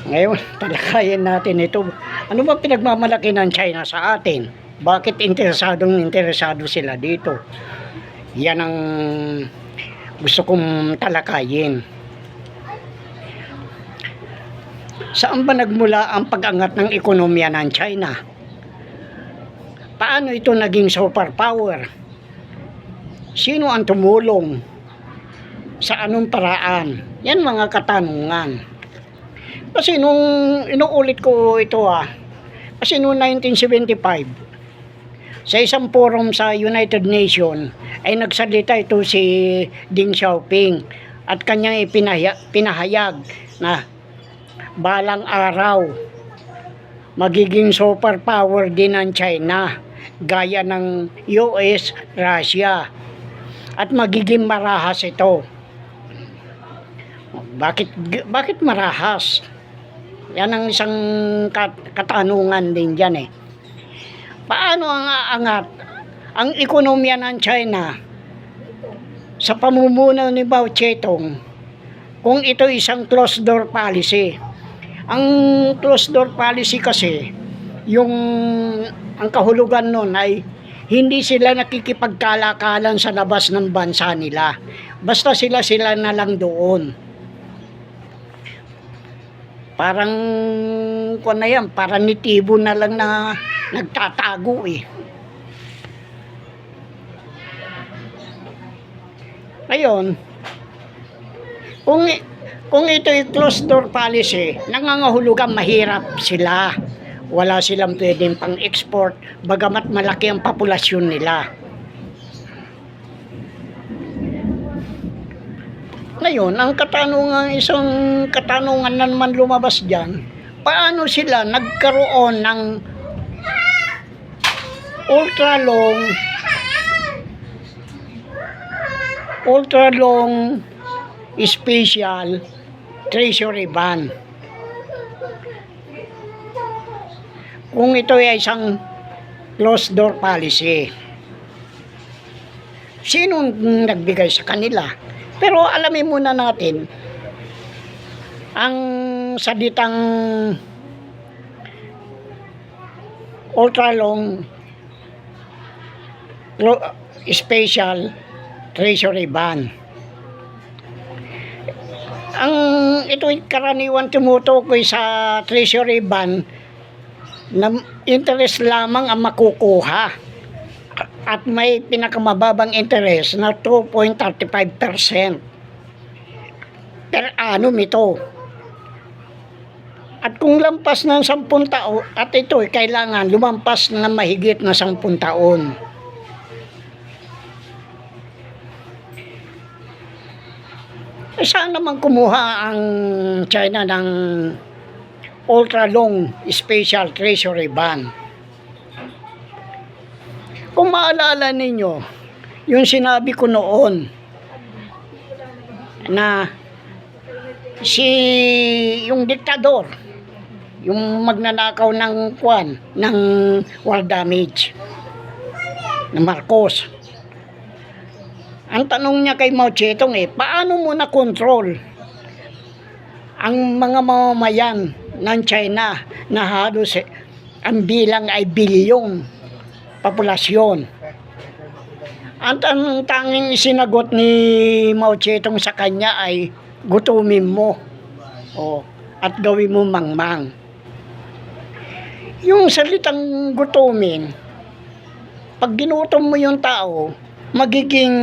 Ngayon, talakayin natin ito. Ano ba pinagmamalaki ng China sa atin? Bakit interesado sila dito? Yan ang gusto kong talakayin. Saan ba nagmula ang pag-angat ng ekonomiya ng China? Paano ito naging superpower? Sino ang tumulong? Sa anong paraan? Yan mga katanungan. Kasi nung inuulit ko ito kasi noong 1975, sa isang forum sa United Nations, ay nagsalita ito si Deng Xiaoping at kanyang pinahayag na balang araw magiging superpower din ang China gaya ng US, Russia, at magiging marahas ito. Bakit marahas? Yan ang isang katanungan din dyan Paano ang aangat ang ekonomiya ng China sa pamumuno ni Mao Zedong kung ito isang closed door policy? Ang closed door policy kasi, ang kahulugan nun ay hindi sila nakikipagkalakalan sa labas ng bansa nila. Basta sila na lang doon. Parang paranitibo na lang na nagtatago Ngayon, kung ito ay closed door policy, nangangahulugan mahirap sila. Wala silang pwedeng pang-export, bagamat malaki ang populasyon nila. Ngayon, ang isang katanungan na naman lumabas dyan, paano sila nagkaroon ng ultra long special treasury bond? Kung ito ay isang closed door policy, sino nagbigay sa kanila? Pero alamin muna natin ang salitang ultra long special treasury bond. Ito'y karaniwan tumutukoy sa treasury bond na interest lamang ang makukuha at may pinakamababang interest na 2.35% per annum ito. At kung lampas ng 10 taon, at ito kailangan lumampas na mahigit na 10 taon. Saan naman kumuha ang China ng ultra long special treasury bond? Kung maalala ninyo, yung sinabi ko noon na yung diktador, yung magnanakaw ng war damage na Marcos, ang tanong niya kay Mao Zedong paano mo na control ang mga mamamayan ng China na halos ang bilang ay bilyong populasyon? Ang tanging sinagot ni Mao Zedong sa kanya ay gutumin mo at gawin mo mangmang. Yung salitang gutumin, pag ginutom mo yung tao, magiging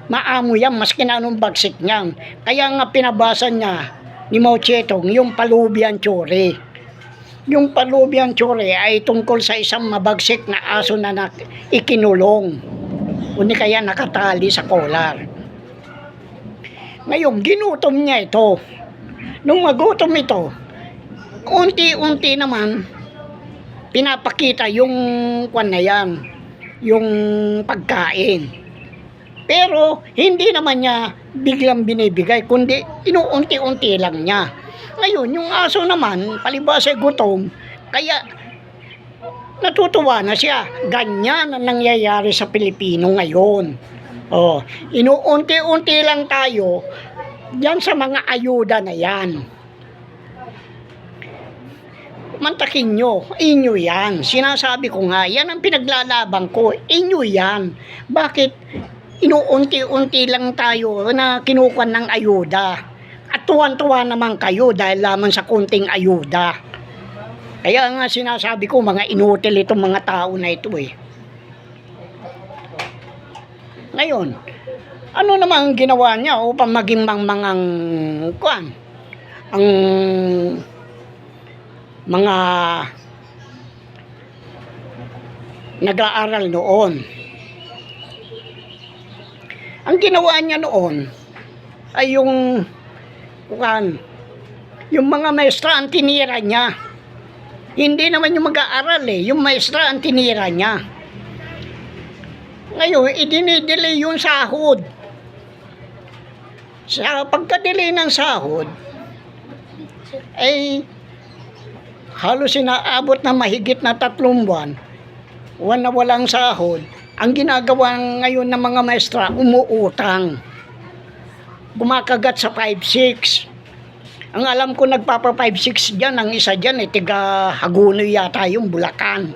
maamo yan maski na anong bagsik niyan. Kaya nga pinabasa niya ni Mao Zedong yung Palubian Theory. Yung Palubian Theory ay tungkol sa isang mabagsik na aso na ikinulong o di kaya nakatali sa kolar. Ngayon, ginutom niya ito. Nung magutom ito, unti-unti naman pinapakita yung yung pagkain. Pero hindi naman niya biglang binibigay, kundi inuunti-unti lang niya. Ngayon, yung aso naman, palibasa gutom, kaya natutuwa na siya. Ganyan ang nangyayari sa Pilipino ngayon. Inuunti-unti lang tayo diyan sa mga ayuda na yan. mantakin nyo, inyo yan. Sinasabi ko nga, yan ang pinaglalaban ko, inyo yan. Bakit inuunti-unti lang tayo na kinukuha ng ayuda? At tuwan-tuwa naman kayo dahil lamang sa kunting ayuda. Kaya nga sinasabi ko, mga inutil itong mga tao na ito eh. Ngayon, ano naman ang ginawa niya upang maging mangang kuan? Ang mga nag-aaral noon. Ang ginawa niya noon ay yung mga maestra ang tinira niya. Hindi naman yung mag-aaral yung maestra ang tinira niya. Ngayon, idinidelay yung sahod. Sa pagka-delay ng sahod, ay halos inaabot na mahigit na 3 buwan na walang sahod. Ang ginagawa ngayon ng mga maestra, umuutang. Bumakagat sa 5-6. Ang alam ko nagpapa 5-6 dyan, ang isa dyan tiga Hagunoy yata yung Bulacan.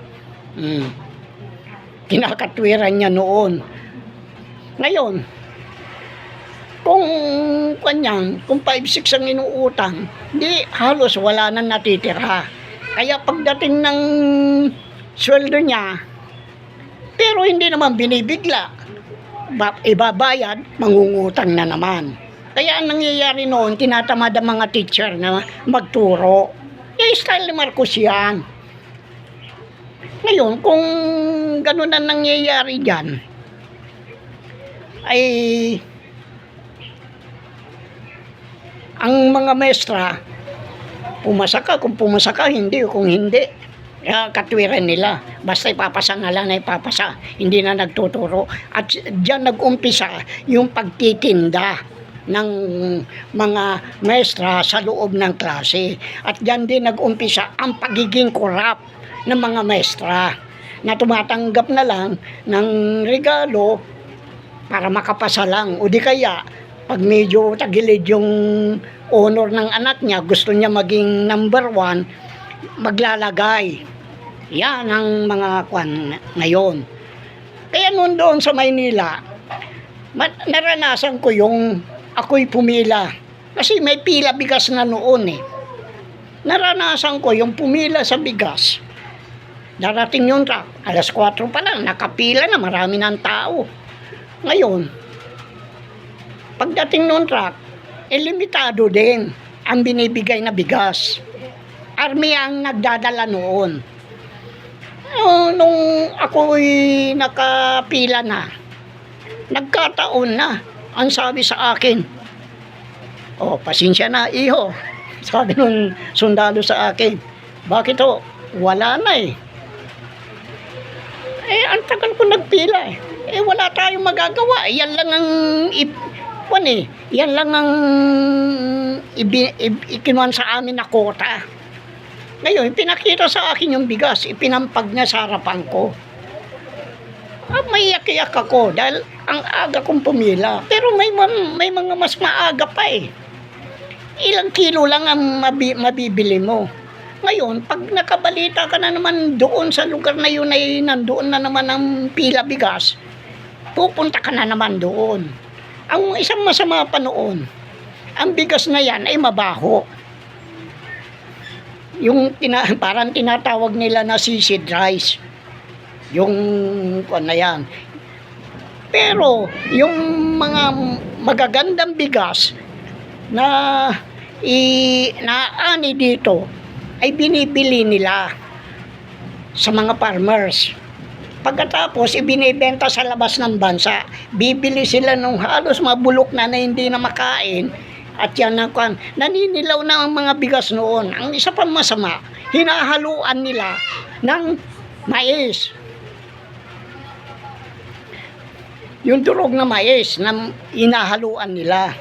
Kinakatwiran niya noon. Ngayon, kung 5-6 ang inuutang, di halos wala nang natitira. Kaya pagdating ng sweldo niya, pero hindi naman binibigla, ibabayad, mangungutang na naman. Kaya ang nangyayari noon, tinatamad ang mga teacher na magturo. Style ni Marcos yan. Ngayon, kung ganun ang nangyayari dyan, ay ang mga maestra, pumasa ka, kung pumasa ka, hindi, kung hindi, katwiran nila. Basta ipapasa nga lang na ipapasa, hindi na nagtuturo. At dyan nag-umpisa yung pagtitinda ng mga maestra sa loob ng klase. At dyan din nag-umpisa ang pagiging korap ng mga maestra na tumatanggap na lang ng regalo para makapasa lang. O di kaya, pag medyo tagilid yung honor ng anak niya, gusto niya maging number 1, maglalagay. Yan ang mga kwan ngayon. Kaya noon doon sa Maynila, naranasan ko yung ako'y pumila. Kasi may pila bigas na noon Naranasan ko yung pumila sa bigas. Darating yung truck, alas 4 pa lang, nakapila na, marami ng tao. Ngayon, pagdating ng truck, limitado din ang binibigay na bigas. Army ang nagdadala noon. Nung ako'y nakapila na, nagkataon na, ang sabi sa akin, pasensya na iho. Sabi nung sundalo sa akin, bakit wala na ang tagal ko nagpila wala tayong magagawa. Yan lang ang yan lang ang ikinuan sa amin na kota. Ngayon, pinakita sa akin yung bigas, ipinampag niya sa harapan ko. May iyak-iyak ako dahil ang aga kong pumila. Pero may mga mas maaga pa Ilang kilo lang ang mabibili mo. Ngayon, pag nakabalita ka na naman doon sa lugar na yun ay nandoon na naman ang pila bigas, pupunta ka na naman doon. Ang isang masama pa noon, ang bigas na yan ay mabaho. Yung parang tinatawag nila na seasoned rice. Yung na yan. Pero yung mga magagandang bigas na naani dito ay binibili nila sa mga farmers. Pagkatapos ibinibenta sa labas ng bansa. Bibili sila nung halos mabulok na hindi na makain. At yan naninilaw na ang mga bigas noon. Ang isa pang masama, hinahaluan nila ng mais. Yung durog na mais na hinahaluan nila.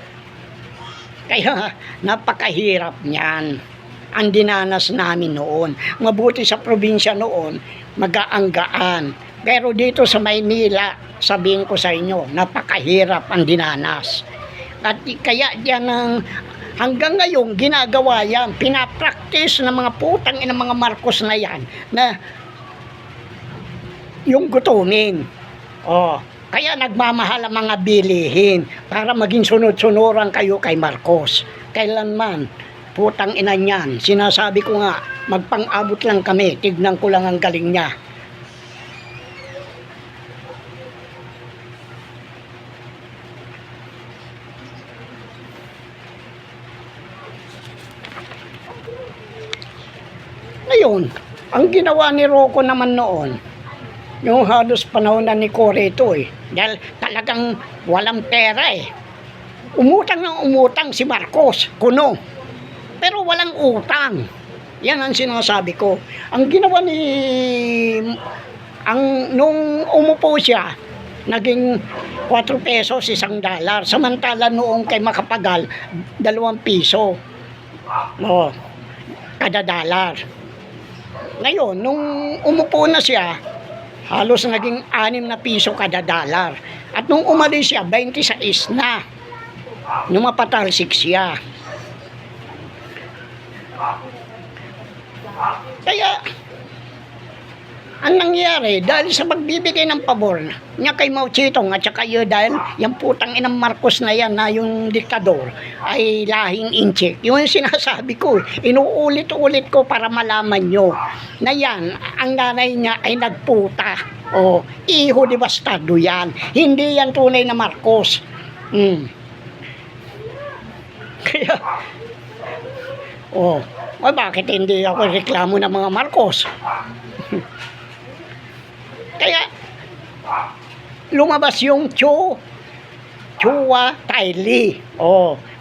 Kaya napakahirap niyan. Ang dinanas namin noon. Mabuti sa probinsya noon, magaanggaan. Pero dito sa Maynila, sabihin ko sa inyo, napakahirap ang dinanas. At kaya diyan Hanggang ngayon, ginagawa yan. Pinapractice ng mga putang ng mga Marcos na yan na yung gutumin. Kaya nagmamahal ang mga bilihin para maging sunod-sunuran kayo kay Marcos. Kailanman, putang ina niyan. Sinasabi ko nga, magpang-abot lang kami. Tignan ko lang ang galing niya. Ngayon, ang ginawa ni Rocco naman noon, yung halos panahon na ni Cory ito dahil talagang walang pera Umutang ng umutang si Marcos, kuno. Pero walang utang. Yan ang sinasabi ko. Ang ginawa nung umupo siya, naging 4 pesos $1. Samantala noong kay Macapagal, 2 piso. Kada dollar. Ngayon, nung umupo na siya, halos naging 6 na piso kada dollar. At nung umalis siya, 26 na. Nung mapatalsik siya. Kaya, ang nangyari, dahil sa pagbibigay ng pabor niya kay Mao Zedong at saka dahil yung putang inang Marcos na yan na yung diktador ay lahing inchik. Yung sinasabi ko, inuulit-ulit ko para malaman nyo na yan, ang nanay niya ay nagputa. Iho de bastado yan. Hindi yan tunay na Marcos. Kaya, bakit hindi ako reklamo ng mga Marcos? Kaya, lumabas yung Chua Tylee.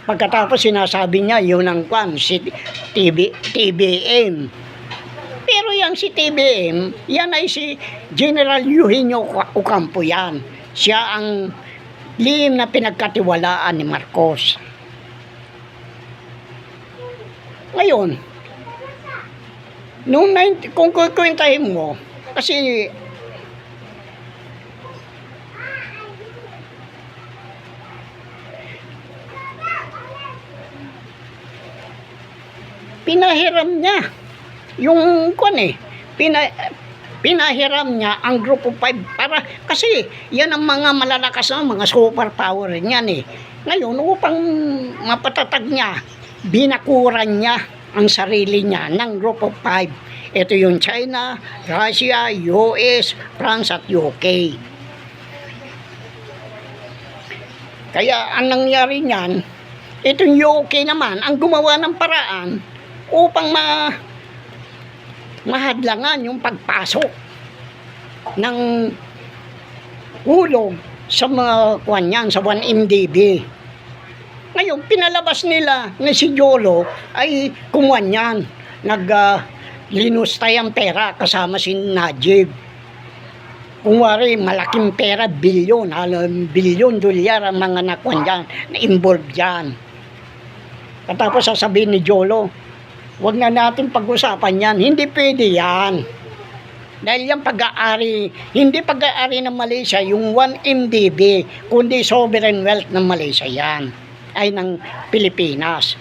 Pagkatapos sinasabi niya, yun ang si TBM. Pero yan si TBM, yan ay si General Eugenio Ocampo yan. Siya ang lihim na pinagkatiwalaan ni Marcos. Ngayon, kung kukwentahin mo, kasi pinahiram niya yung pinahiram niya ang Group of 5 para, kasi yan ang mga malalakas na mga superpower niyan Ngayon, upang mapatatag niya, binakuran niya ang sarili niya ng Group of 5. Ito yung China, Russia, US, France at UK. Kaya ang nangyari niyan, itong UK naman ang gumawa ng paraan upang mahadlangan yung pagpasok ng hulog sa mga sa 1MDB. Ngayon, pinalabas nila na si Jolo ay kumuha niyan. Linustay ang pera kasama si Najib. Kunwari, malaking pera, bilyon dolyar ang mga nakuha dyan, na-involved dyan. Katapos sasabihin ni Jolo, huwag na natin pag-usapan yan. Hindi pwede yan. Dahil yung pag-aari, hindi pag-aari ng Malaysia, yung 1MDB, kundi sovereign wealth ng Malaysia yan, ay ng Pilipinas.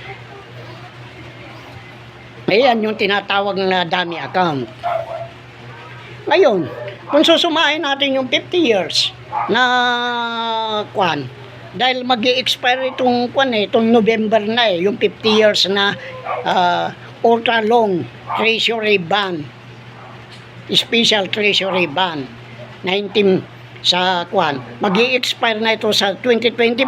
Ayan yung tinatawag na dummy account. Ngayon, kung susumahin natin yung 50 years na dahil mag-i-expire itong November na yung 50 years na ultra long treasury bond, special treasury bond 19 sa mag-i-expire na ito sa 2024,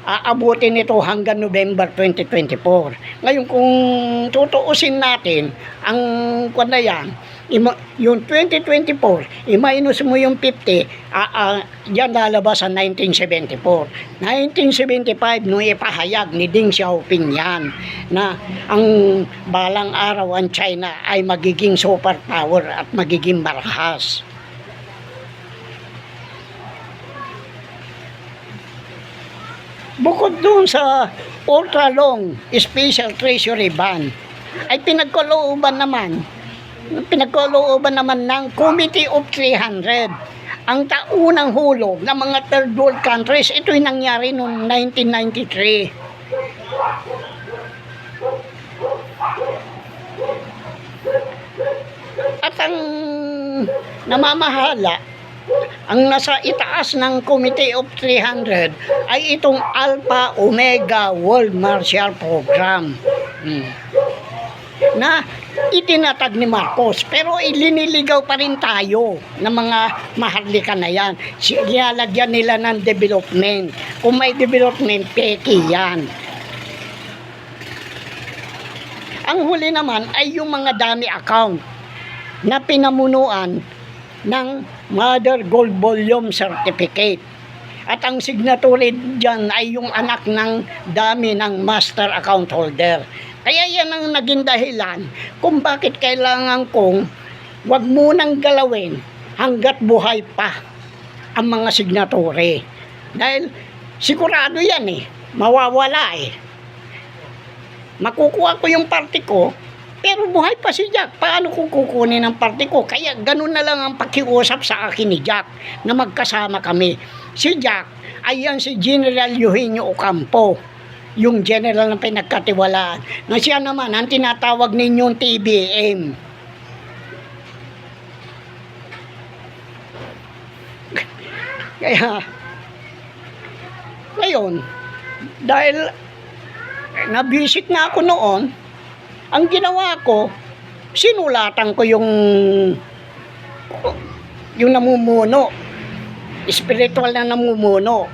aabutin ito hanggang November 2024. Ngayon kung tutuusin natin ang na yan, yung 2024, i-minus mo yung 50, yan lalabas sa 1974. 1975, nung ipahayag ni Deng Xiaoping yan, na ang balang araw ang China ay magiging superpower at magiging marahas. Bukod doon sa ultra-long special treasury bond, ay pinagkalooban naman ng Committee of 300 ang taunang hulog ng mga third world countries. Ito'y nangyari noong 1993. At ang namamahala, ang nasa itaas ng Committee of 300 ay itong Alpha Omega World Martial Program. Na itinatag ni Marcos, pero iliniligaw pa rin tayo ng mga maharlika na yan. Nilalagyan nila ng development. Kung may development, peki yan. Ang huli naman ay yung mga dummy account na pinamunuan ng Mother Gold Volume Certificate. At ang signatory dyan ay yung anak ng dami ng master account holder. Kaya yan ang naging dahilan kung bakit kailangan kong wag munang galawin hanggat buhay pa ang mga signatory. Dahil sigurado yan mawawala Makukuha ko yung party ko, pero buhay pa si Jack. Paano kung kukunin ang party ko? Kaya ganun na lang ang pakiusap sa akin ni Jack na magkasama kami. Si Jack ay yan si General Eugenio Ocampo, yung general na pinagkatiwalaan, na siya naman ang tinatawag ninyong TBM. Kaya ngayon, dahil nabisit na ako noon, ang ginawa ko, sinulatan ko yung namumuno, spiritual na namumuno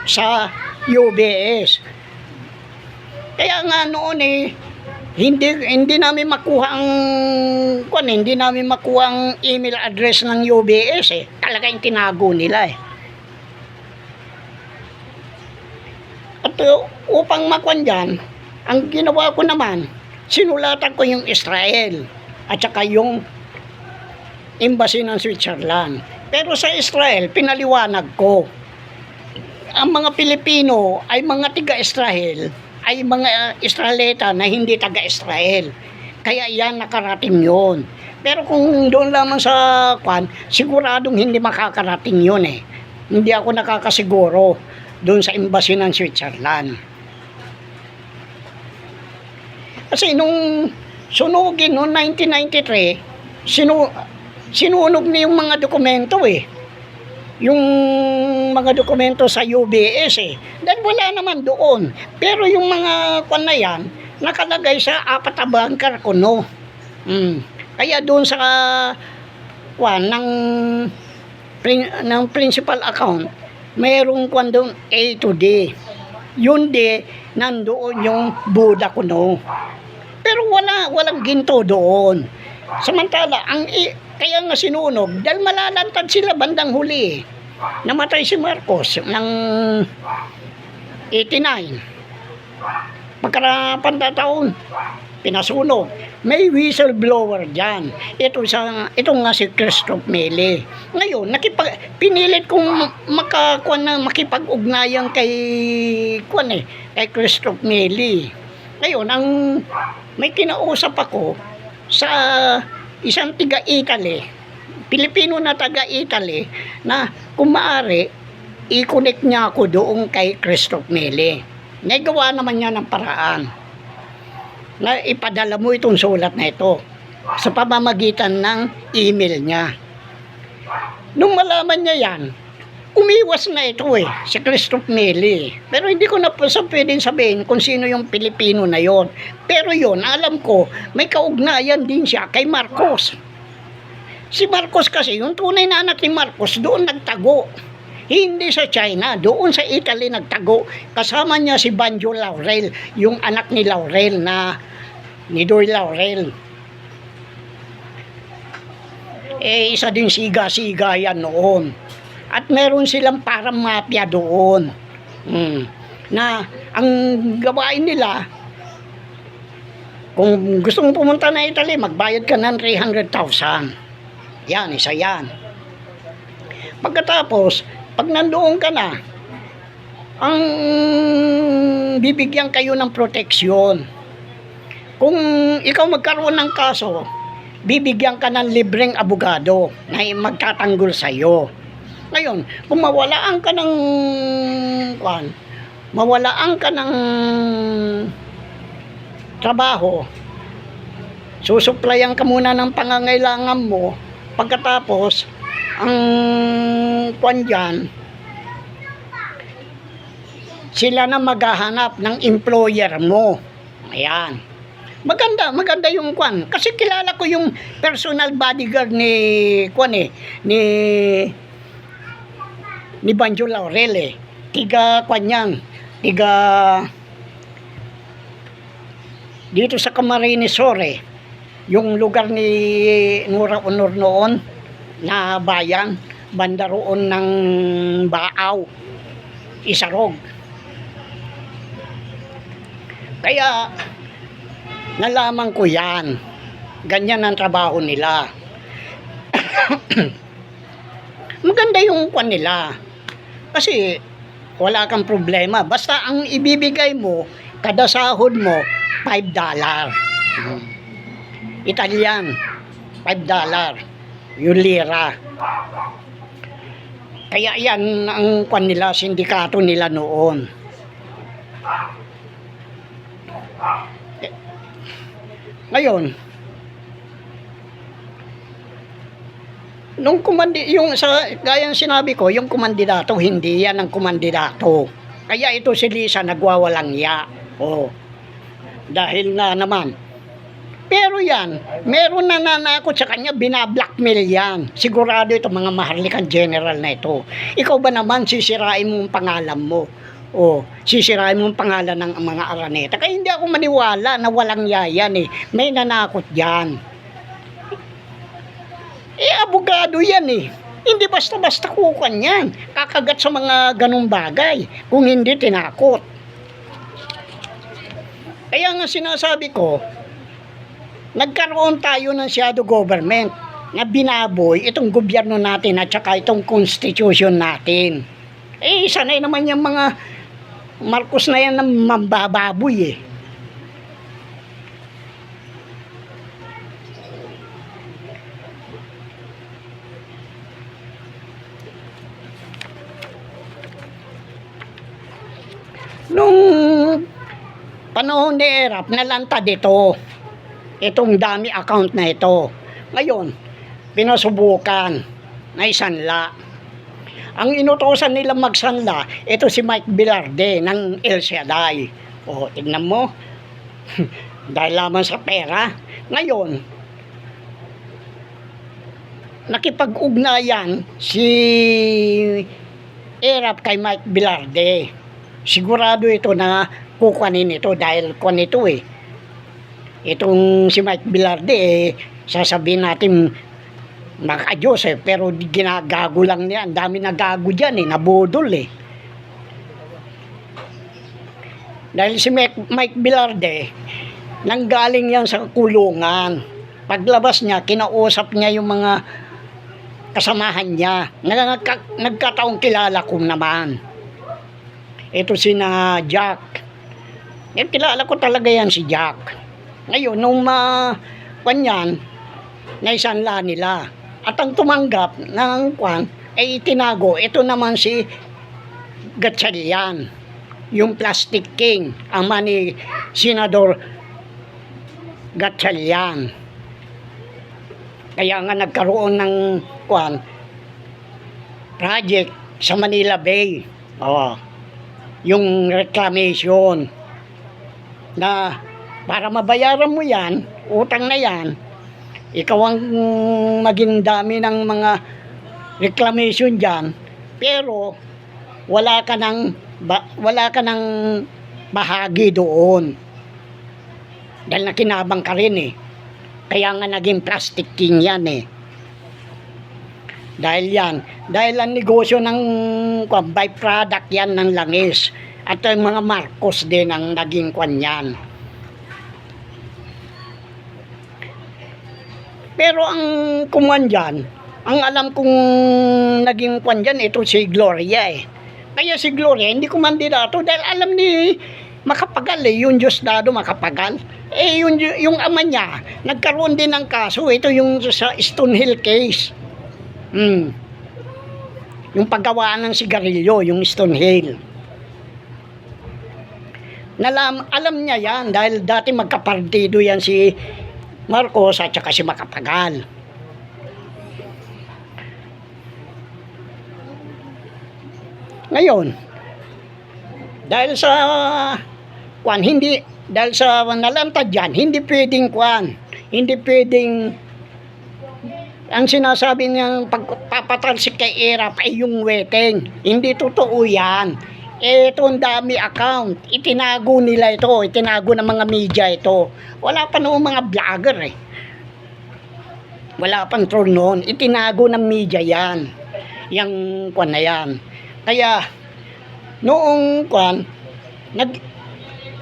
sa UBS. Kaya nga noon hindi namin makuha ang email address ng UBS Talagang tinago nila At upang makuha dyan, ang ginawa ko naman, sinulatan ko yung Israel at saka yung embassy ng Switzerland. Pero sa Israel, pinaliwanag ko, ang mga Pilipino ay mga tiga-Israel, ay mga Israelita na hindi taga-Israel. Kaya yan, nakarating yun. Pero kung doon lamang sa siguradong hindi makakarating yun Hindi ako nakakasiguro doon sa embassy ng Switzerland. Kasi nung sunugin noong 1993, sinunog na yung mga dokumento Yung mga dokumento sa UBS Dahil wala naman doon. Pero yung mga na yan, nakalagay sa apat na bunker ko Kaya doon sa ng principal account, mayroong doon A to D. Yun D, nandoon yung Buddha ko Pero walang ginto doon. Samantala, kaya nga sinunog, dahil malalantad sila bandang huli. Namatay si Marcos ng 89. Pagkarapan na taon, pinasunog. May whistleblower dyan. Ito nga si Christoph Mele. Ngayon, pinilit kong makipag-ugnayan kay Christoph Mele. Ngayon, may kinausap ako sa isang tiga-Italy, Pilipino na taga-Italy, na kung maaari, i-connect niya ako doon kay Christoph Mele. Nagawa naman niya ng paraan na ipadala mo itong sulat na ito sa pamamagitan ng email niya. Nung malaman niya yan, umiwas na ito si Christoph Mele. Pero hindi ko na pwedeng sabihin kung sino yung Pilipino na yon. Pero yon, alam ko, may kaugnayan din siya kay Marcos. Si Marcos kasi, yung tunay na anak ni Marcos, doon nagtago. Hindi sa China, doon sa Italy nagtago. Kasama niya si Banjo Laurel, yung anak ni Laurel ni Doy Laurel. Isa din siga-siga yan noon. At meron silang parang mafia doon. Na ang gawain nila, kung gusto mong pumunta na Italy, magbayad ka ng 300,000. Yan, isa yan. Pagkatapos, pag nandoon ka na, ang bibigyan kayo ng proteksyon. Kung ikaw magkaroon ng kaso, bibigyan ka ng libreng abogado na magtatanggol sa iyo. Ngayon, kung mawalaan ka ng trabaho, susuplayan ka muna ng pangangailangan mo, pagkatapos ang kwan dyan, sila na maghahanap ng employer mo. Ayan. Maganda yung kwan. Kasi kilala ko yung personal bodyguard ni kwan ni Banjo Laurel eh. Tiga kwan yan. Tiga dito sa Camarines Sur eh. Yung lugar ni Nura Honor noon na bayan, banda roon ng Baaw, Isarog. Kaya nalaman ko yan. Ganyan ang trabaho nila. Maganda yung kwan nila. Kasi wala kang problema. Basta ang ibibigay mo, kada sahod mo, $5. Italian, $5. Yung lira. Kaya yan ang kwan nila, sindikato nila noon. Ngayon, nung yung sa gaya ng sinabi ko, yung kumandidato, hindi yan ang kumandidato. Kaya ito si Lisa nagwawalang ya. Oh. Dahil na naman. Pero yan, meron na nanakot sa kanya, binablackmail yan. Sigurado ito mga maharlikang general na ito. Ikaw ba naman sisirain mo ang pangalan mo? O sisirain mo ang pangalan ng mga Araneta. Kaya hindi ako maniwala na walang yayan eh. May nanakot yan. Abogado yan eh. Hindi basta-basta kukan yan. Kakagat sa mga ganung bagay. Kung hindi tinakot. Kaya nga sinasabi ko, nagkaroon tayo ng shadow government na binaboy itong gobyerno natin at saka itong constitution natin. Sanay naman yung mga Marcos na yan ng mambababoy eh. Nung panahon ni Erap, nalantad ito. Itong dami account na ito. Ngayon, pinasubukan na isanla. Ang inutosan nila magsanla, ito si Mike Velarde ng El Shaddai. O, tignan mo. Dahil lamang sa pera. Ngayon, nakipag-ugnayan si Erap kay Mike Velarde. Sigurado ito na kukunin ito dahil kuwan ito eh. Itong si Mike Velarde eh, sasabihin natin maka-Diyos eh, pero ginagago lang niya. Ang dami nagago dyan eh, nabudol eh. Dahil si Mike Velarde, nanggaling yan sa kulungan. Paglabas niya, kinausap niya yung mga kasamahan niya. Nagkataong kilala ko naman. Ito si na Jack. Kilala ko talaga yan si Jack. Ngayon, nung kanyan, naisanla nila. At ang tumanggap ng kwan ay tinago. Ito naman si Gatchalian, yung Plastic King, ama ni Senador Gatchalian. Kaya nga nagkaroon ng kwan project sa Manila Bay. Yung reclamation na para mabayaran mo yan, utang na yan, ikaw ang maging dami ng mga reclamation dyan, pero wala ka ng bahagi doon. Dahil nakinabang ka rin eh. Kaya nga naging Plastic King yan eh. Dahil ang negosyo ng byproduct yan ng langis. At yung mga Marcos din ang naging kwan yan. Pero ang kumuan dyan, ang alam kong naging kwan dyan, ito si Gloria eh. Kaya si Gloria hindi kumandidato dahil alam ni Macapagal eh, yung Diosdado Macapagal. Yung ama niya, nagkaroon din ng kaso. Ito yung sa Stonehill case. Yung paggawaan ng sigarilyo, yung Stonehill. Alam niya yan dahil dati magkapartido yan si Marcos at saka si Macapagal. Ngayon, dahil sa dahil sa nalantad yan, hindi pwedeng ang sinasabi niyang pagpapatalsik kay Erap ay yung weteng. Hindi totoo yan. Ito ang dami account. Itinago nila ito. Itinago ng mga media ito. Wala pa noong mga vlogger eh. Wala pang troll noon. Itinago ng media yan. Yang kwan na yan. Kaya, noong kwan,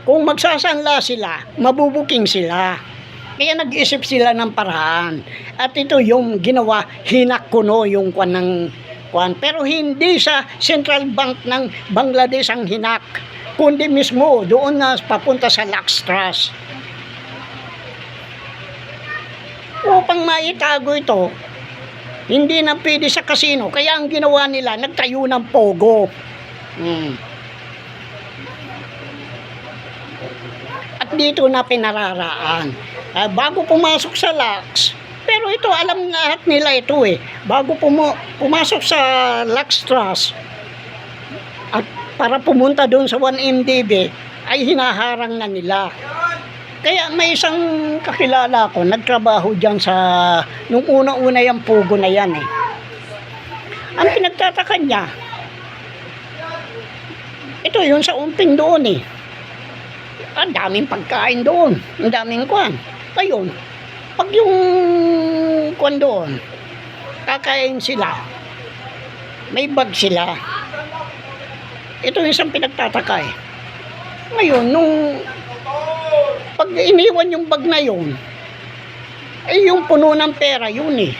kung magsasanla sila, mabubuking sila. Kaya nag-isip sila ng paraan. At ito yung ginawa, hinakkuno yung kwan ng kwan. Pero hindi sa Central Bank ng Bangladesh ang hinak, kundi mismo doon na papunta sa Lux Trust. Upang maitago ito, hindi na pwede sa casino. Kaya ang ginawa nila, nagtayo ng pogo. At dito na pinararaan. Bago pumasok sa Lux, pero ito alam lahat nila ito eh. Bago pumasok sa Lux Trust at para pumunta doon sa 1MDB ay hinaharang na nila. Kaya may isang kakilala ko nagtrabaho diyan sa nung una-una yung pugo na yan eh. Ang pinagtataka niya, ito yun sa umping doon eh. Ang daming pagkain doon, ang daming kwan. Ayun, pag yung kwan doon, kakain sila, may bag sila. Ito yung isang pinagtataka eh. Ngayon, nung pag iniwan yung bag na yun, ay yung puno ng pera yun eh.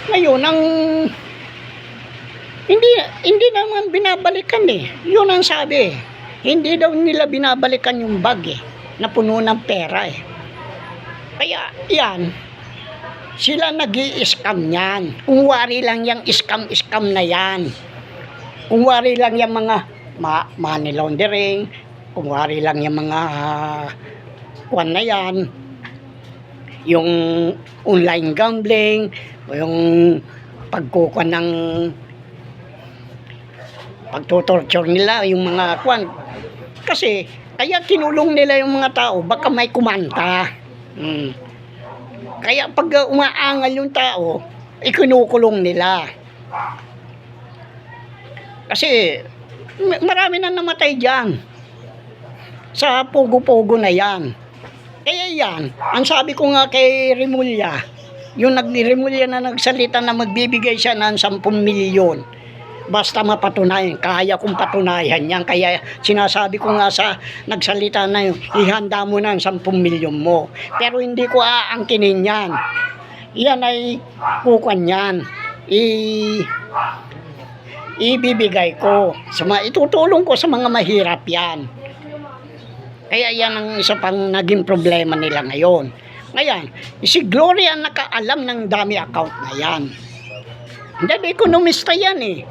Ngayon, hindi naman binabalikan eh. Yun ang sabi eh. Hindi daw nila binabalikan yung bag eh, na puno ng pera eh. Kaya yan, sila nag-i-scam yan. Kung wari lang yung scam na yan. Kung wari lang yung mga money laundering, kung wari lang yung mga kwan na yan, yung online gambling, yung pagkukuha ng pagtutorture nila, yung mga kwan. Kasi, kaya kinulong nila yung mga tao, baka may kumanta. Kaya pag umaangal yung tao, ikinukulong nila. Kasi, marami na namatay dyan sa pogo-pogo na yan. Kaya yan, ang sabi ko nga kay Remulla, yung Remulla na nagsalita na magbibigay siya ng 10 milyon. Basta mapatunayan, kaya kong patunayan yan. Kaya sinasabi ko nga sa nagsalita na yun, ihanda mo na ang 10 milyon mo. Pero hindi ko aangkinin yan. Yan ay kukuan yan. Ibibigay ko. Itutulong ko sa mga mahirap yan. Kaya yan ang isa pang naging problema nila ngayon. Ngayon, si Gloria nakaalam ng dami account na yan. Hindi, ekonomista yan eh.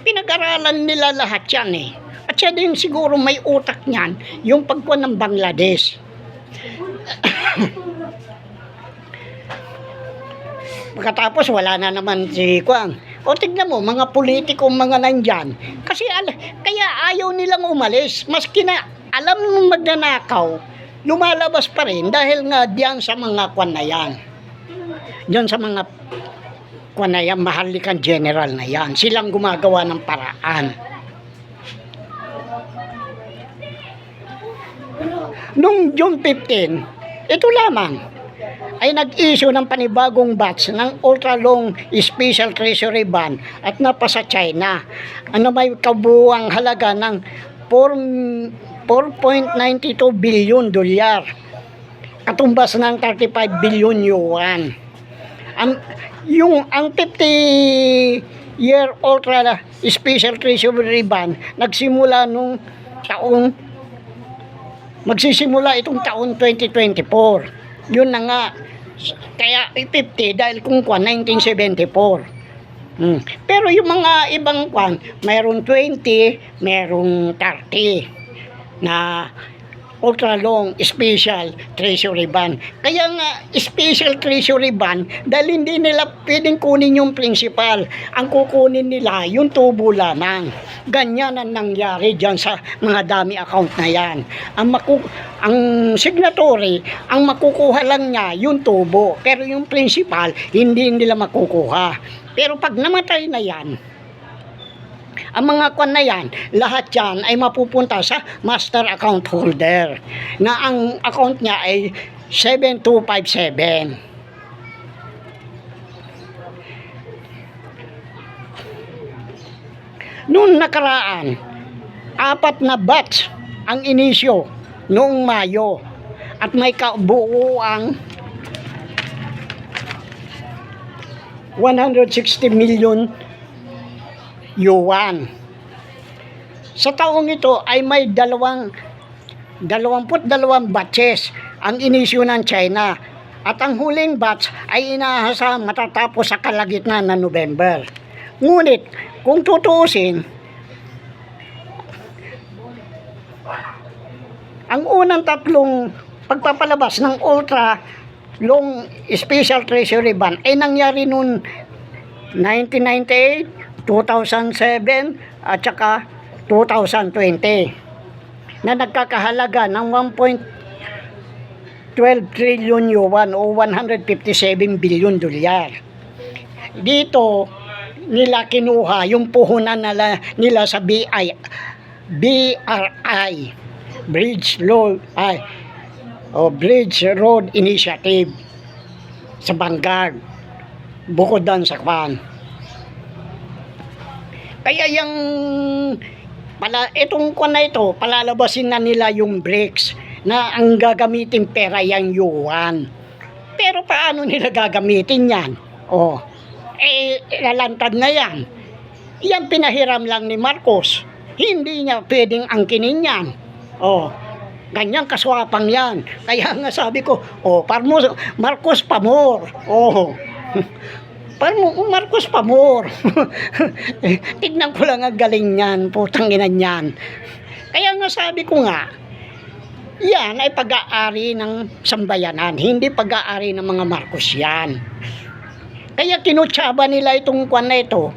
Pinag-aralan nila lahat yan eh. At siya din siguro may utak niyan, yung pagkuha ng Bangladesh. Pagkatapos wala na naman si Kwang. O tignan mo, mga politiko mga nandyan. Kasi kaya ayaw nilang umalis. Maski na alam mo magnanakaw, lumalabas pa rin dahil nga diyan sa mga kwan na yan. Diyan sa mga kwan na yan, mahalikan general na yan. Silang gumagawa ng paraan. Nung June 15, ito lamang, ay nag-issue ng panibagong batch ng ultra-long special treasury bond at napasa China. May kabuuang halaga ng 4.92 billion dolyar. Katumbas ng 35 billion yuan. Ang 50-year ultra special treasury bond magsisimula itong taon 2024. Yun na nga. Kaya 50 dahil kung 1974. Pero yung mga ibang mayroong 20, mayroong 30. na ultra long special treasury bond. Kaya nga special treasury bond dahil hindi nila pwedeng kunin yung principal. Ang kukunin nila yung tubo lamang. Ganyan ang nangyari dyan sa mga dami account na yan. Ang signatory, ang makukuha lang niya yung tubo. Pero yung principal, hindi nila makukuha. Pero pag namatay na yan, ang mga kwan na yan, lahat yan ay mapupunta sa master account holder na ang account niya ay 7257. Noong nakaraan, 4 na batch ang inisyo noong Mayo at may kabuuang 160 million yuan. Sa taong ito ay may 22 batches ang inisyu ng China at ang huling batch ay inaasa matatapos sa kalagitnaan ng November. Ngunit kung tutuusin, ang unang 3 pagpapalabas ng ultra long special treasury bond ay nangyari noon 1998, 2007 at saka 2020 na nagkakahalaga ng 1.12 trillion yuan o 157 billion dolyar. Dito nila kinuha yung puhunan nila sa BRI, Bridge Road Initiative sa Vanguard, bukod doon sa Kwan. Kaya itong kwan na ito, palalabasin na nila yung BRICS na ang gagamitin pera yung yuan. Pero paano nila gagamitin yan? Lalantad na yan. Yan pinahiram lang ni Marcos. Hindi niya pwedeng angkinin yan. Ganyan kaswapang yan. Kaya nga sabi ko, Marcos Pamor. Marcos Pamor. Tignan ko lang ang galing niyan, putang ina niyan. Kaya nga sabi ko nga, yan ay pag-aari ng sambayanan, hindi pag-aari ng mga Marcos yan. Kaya kinutsaba nila itong kwan na ito,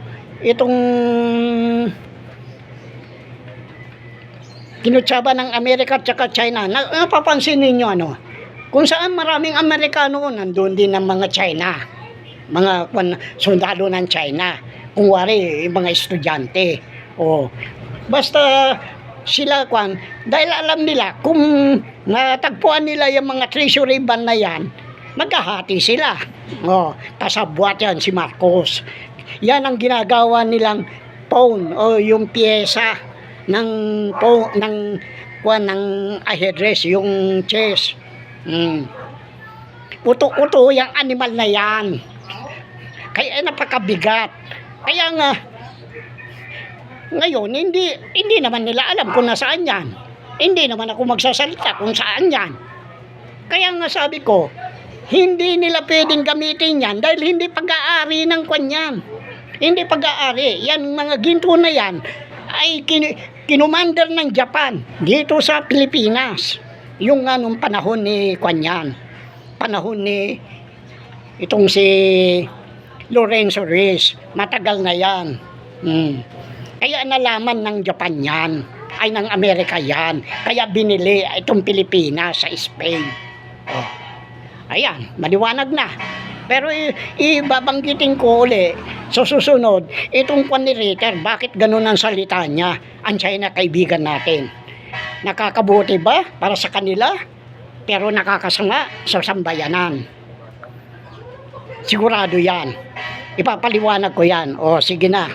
kinutsaba ng Amerika at saka China. Napapansin ninyo kung saan maraming Amerikano, nandun din ng mga China. Mga sundalo ng China, kung wari mga estudyante. Basta sila dahil alam nila kung natagpuan nila yung mga treasury bond na yan, magkahati sila. Kasabwat yan si Marcos. Yan ang ginagawa nilang pawn o yung pyesa ng ajedrez, yung chess. Uto-uto yung animal na yan. Kaya napakabigat. Kaya nga ngayon hindi naman nila alam kung nasaan yan. Hindi naman ako magsasalita kung saan yan. Kaya nga sabi ko, hindi nila pwedeng gamitin yan dahil hindi pag-aari ng kanyan. Hindi pag-aari. Yan mga ginto na yan ay kinumander ng Japan dito sa Pilipinas. Yung anong panahon ni kanyan. Panahon ni itong si Lorenzo Reyes, matagal na yan. Kaya nalaman ng Japan yan, ay ng Amerika yan. Kaya binili itong Pilipinas sa Spain. Ayan, maliwanag na. Pero ibabanggitin ko uli sa susunod, itong panirater, bakit ganun ang salita niya? Ang China kaibigan natin. Nakakabuti ba para sa kanila? Pero nakakasama sa sambayanan. Sigurado yan. Ipapaliwanag ko yan. Sige na.